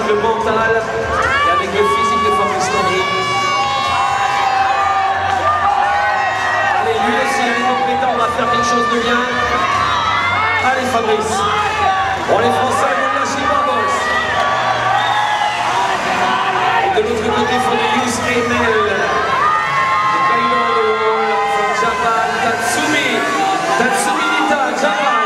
le mental et avec le physique de Fabrice Landry. Allez, lui aussi, il est compétent, on va faire quelque chose de bien. Allez, Fabrice. Bon, les Français vont lâcher pas, boss. Et de l'autre côté, il faut des Youth Emel. The Taylor on the wall from Japan, Tatsumi Nita, Japan.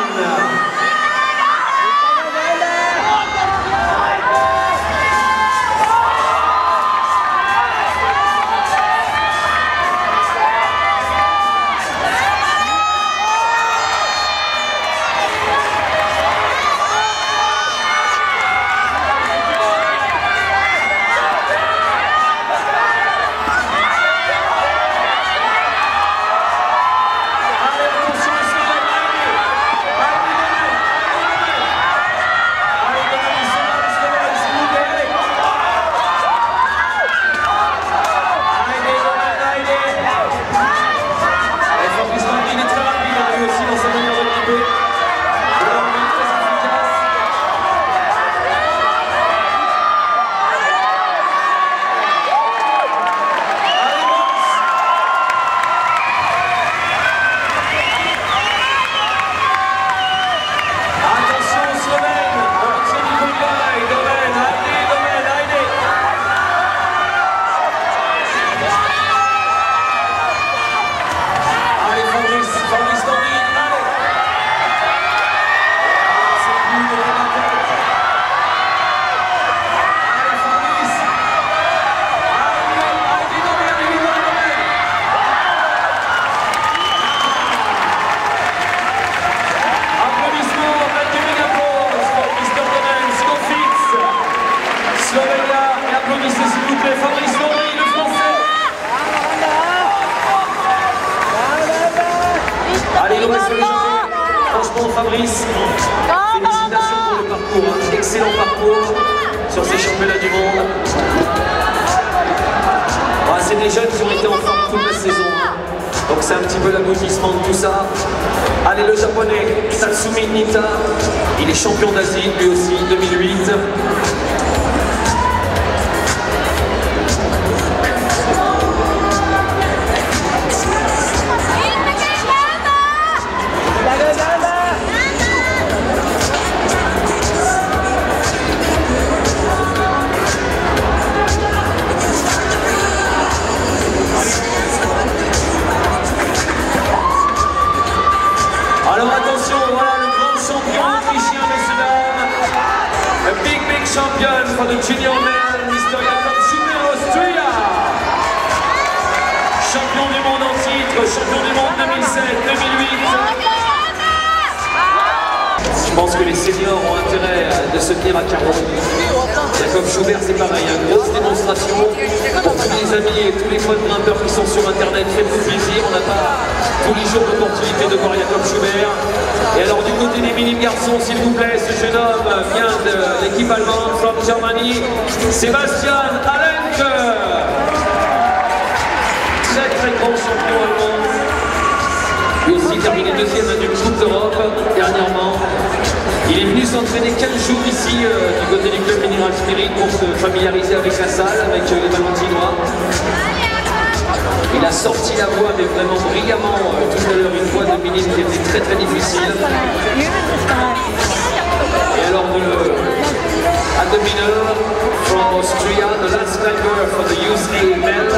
Franchement, Fabrice, félicitations pour le parcours, hein. Excellent parcours sur ces championnats du monde. Ah, c'est des jeunes qui ont été en forme toute la saison, hein. Donc c'est un petit peu l'aboutissement de tout ça. Allez, le japonais Tatsumi Nita, il est champion d'Asie lui aussi, 2008. Alors attention, voilà le grand champion autrichien, messieurs dames. The big champion for the junior men, Mr. Jakob Schumer, Austria. Champion du monde en titre, champion du monde 2007, 2008. Je pense que les seniors ont intérêt de se tenir à carreau. Jakob Schubert, c'est pareil, une grosse démonstration pour tous les amis et tous les fans grimpeurs qui sont sur internet. Faites-vous plaisir, on n'a pas tous les jours l'opportunité de voir Jakob Schubert. Et alors du côté des mini garçons, s'il vous plaît, ce jeune homme vient de l'équipe allemande, from Germany, Sebastian Alenke. Très grand champion allemand. Lui aussi terminé deuxième d'une Coupe d'Europe dernièrement. Il est venu s'entraîner 15 jours ici du côté du club Mineral Spirit pour se familiariser avec la salle, avec les Valentinois. Il a sorti la voix, mais vraiment brillamment tout à l'heure, une voix de minime qui était très difficile. Et alors at the winner from Austria, the last climber for the Youth AML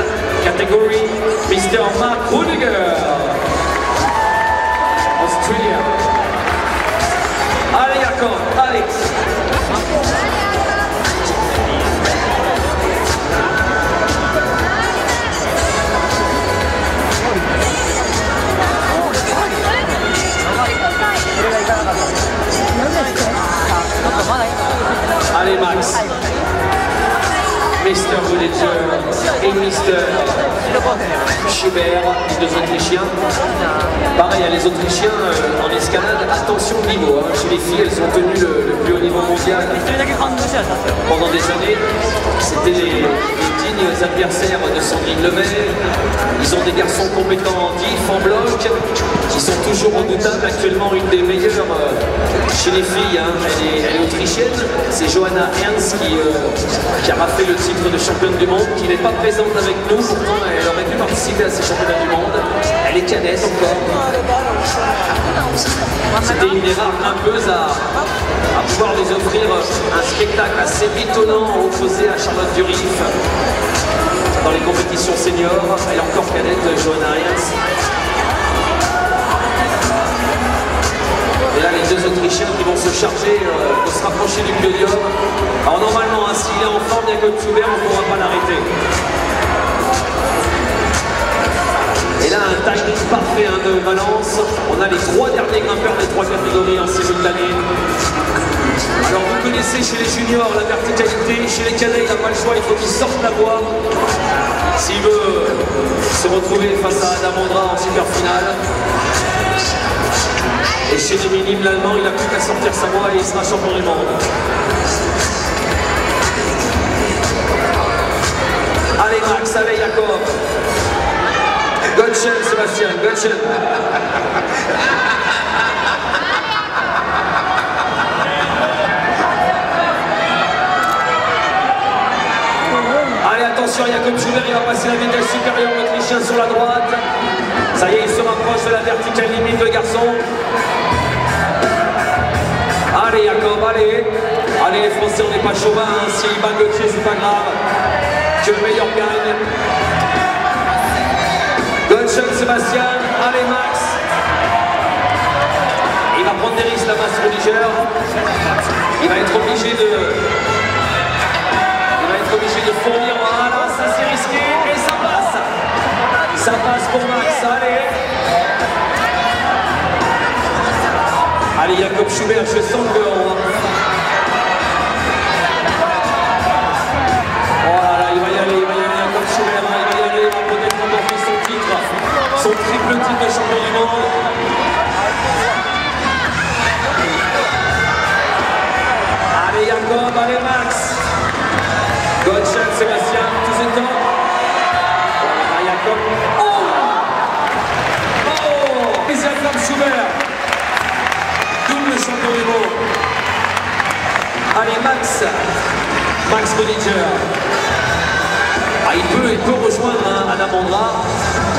category, Mr. Mark Rudiger, Austria. Allez Jakob, allez. Allez Max, Mr. Rudiger et Mr. Schubert, les deux Autrichiens. Pareil, les Autrichiens en escalade, attention au niveau. Hein. Chez les filles, elles ont tenu le plus haut niveau mondial pendant des années. C'était les dignes adversaires de Sandrine Lemaire. Ils ont des garçons compétents en diff, en bloc. Ils sont toujours redoutables. Actuellement, une des meilleures chez les filles, hein. Elle est autrichienne. C'est Johanna Ernst qui a raflé le titre de championne du monde, qui n'est pas présente avec nous. Pourtant, elle aurait pu participer à ces championnats du monde. Elle est canette encore. C'était une des rares grimpeuses à pouvoir les offrir un spectacle assez étonnant opposé à Charlotte Durif dans les compétitions seniors. Elle est encore cadette, Johanna Ernst. Et là, les deux Autrichiens qui vont se charger de se rapprocher du podium. Alors normalement, hein, s'il est en forme, Jakob Schubert, on ne pourra pas l'arrêter. Et là, un timing parfait hein, de Valence. On a les trois derniers grimpeurs des trois catégories en simultané. Alors vous connaissez chez les juniors la verticalité, chez les cadets il n'a pas le choix, il faut qu'il sorte la voie s'il veut se retrouver face à Adamandra en super finale. Et chez les minimes, l'Allemand, il n'a plus qu'à sortir sa voie et il sera champion du monde. Allez Max, allez Jakob. Gottchen, Sébastien, Gottchen. Allez, attention, Jakob Schubert, il va passer la vitesse supérieure autrichien sur la droite. Ça y est, il se rapproche de la verticale limite, le garçon. Allez, Jakob, allez. Allez, les Français, on n'est pas chauvin. Hein. S'il bat Gauthier, c'est pas grave. Que le meilleur gagne. Gottchen, Sébastien. Allez, Max. Il va prendre des risques, la masse Rudiger. Il va être obligé de fournir. Voilà, ça c'est risqué. Et ça passe. Ça passe pour Max. Allez. Allez, Jakob Schubert, je sens que voilà, il va y aller, Jakob Schubert, il va y aller, il va peut-être remporter son titre, son triple titre de champion du monde. Allez, Jakob, allez, Max. Gottchen, Sébastien, tous ces temps. Voilà, Jakob. Oh, et Jakob Schubert. Le champion du monde. Allez Max Rudiger. Ah, il peut rejoindre hein, Adamandra.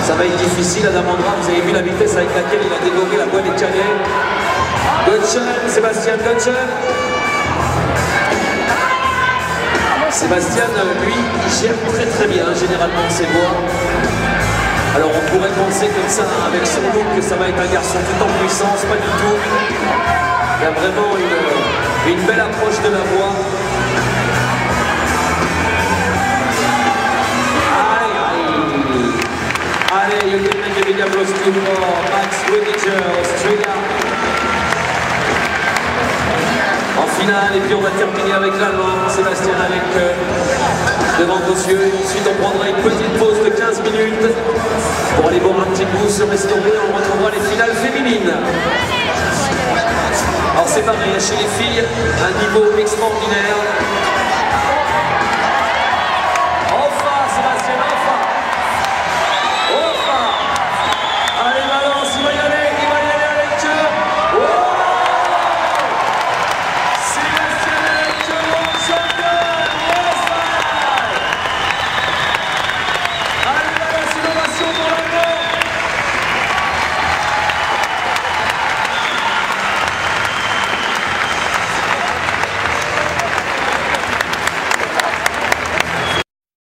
Ça va être difficile Adamandra. Vous avez vu la vitesse avec laquelle il a dévoré la voie des cadets. Gottchen, Sébastien Gottchen. Sébastien, lui, il gère très bien généralement ses voies. Alors on pourrait penser comme ça, avec son look, que ça va être un garçon tout en puissance, pas du tout. Il y a vraiment une belle approche de la voie. Allez, you can make a big applause for Max Rudiger, Austria. En finale, et puis on va terminer avec l'Allemand, Sébastien avec devant vos yeux. Ensuite, on prendra une petite pause de 15 minutes pour aller boire un petit coup, se restaurer. On retrouvera les finales féminines. Alors c'est pareil, chez les filles, un niveau extraordinaire.